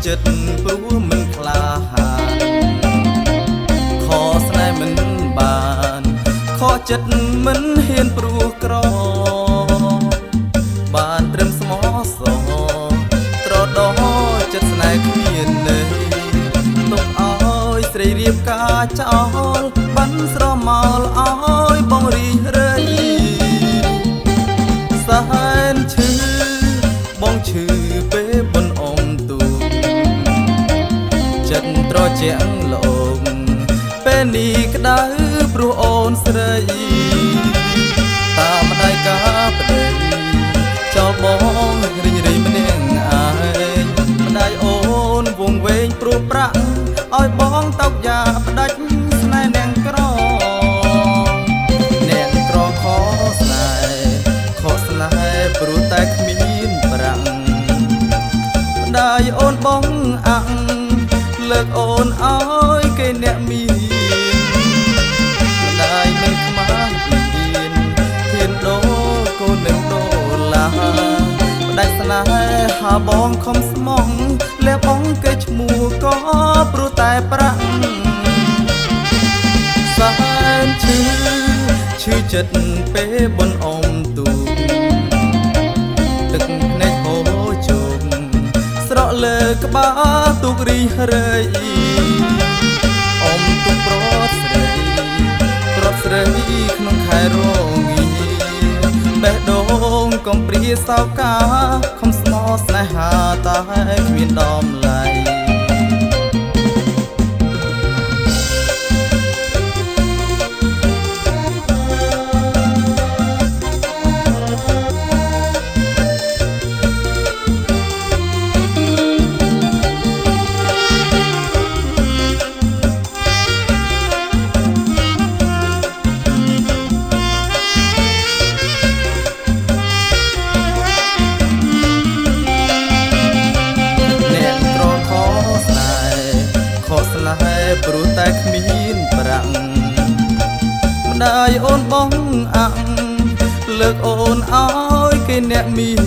ចិត្តព្រោះមិនក្លាហានខកស្នេហ៍មិនបានខកចិត្តមិនហ៊ានព្រោះក្របានត្រឹមស្មោះសរត្រដោចិត្តស្នេហ៍គ្មានន័យទុកឲ្យស្រីរៀបការចោលបានស្រមោលឲ្យបងរីរៃសែនឈឺបងឈឺពេលបនអមទូចិត្តត្រជាក់លោកពេលនេះក្តៅព្រោះអូនស្រីតាមដៃកាប្តីចោលបងរីងរៃម្នាក់ឯងម្ដាយអូនវងវែងព្រោះប្រាក់ឲ្យបងតោកយ៉ាផ្ដាច់ស្នេហ៍នាងក្រខស្នេហ៍ព្រោះតែគ្មានប្រាំងម្ដាយអូនបងអាក់លើកអូនឲ្យគេអ្នកមានម្ដាយមិនខ្មាស់ពីហ៊ានដូរកូននឹងដូរឡាម្ដាយស្នេហាបងខំស្មងលះបងគេឈ្មោះក៏ព្រោះតែប្រាក់សែនឈឺចិត្តពេលបនអមទូទឹកភ្នែកហូរជោគស្រក់លើក្បាលទូករីរៃអមទូកប្រត់ស្រីក្នុងខែរងាបេះដូងកំព្រាសោកាខំស្មោះស្នេហាតែគ្មានដំឡៃព្រោះតែគ្មានប្រាក់ម្ដាយអូនបងអាក់លើកអូនឲ្យគេអ្នកមាន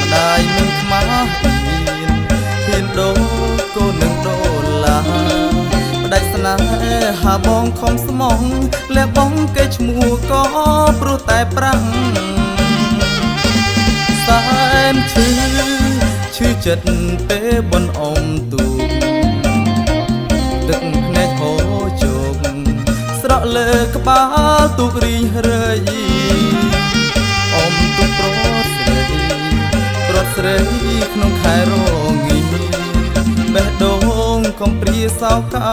ម្ដាយមិនខ្មាស់ហ៊ានដូរកូននឹងដូរឡាម្ដាយស្នេហាបងខំស្មងលះបងគេឈ្មោះក៏ព្រោះតែប្រាក់សែនឈឺចិត្តពេលបនអមទូទឹកភ្នែកហូរជោគស្រក់លើក្បាលទូករីរៃអមទូកប្រត់ស្រីក្នុងខែរងាបេះដូងកំព្រាសោកា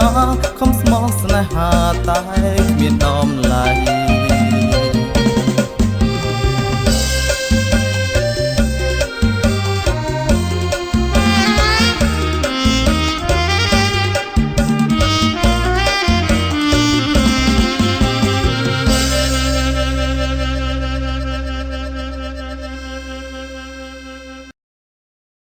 ខំស្មោះស្នេហាតែគ្មានដំឡៃ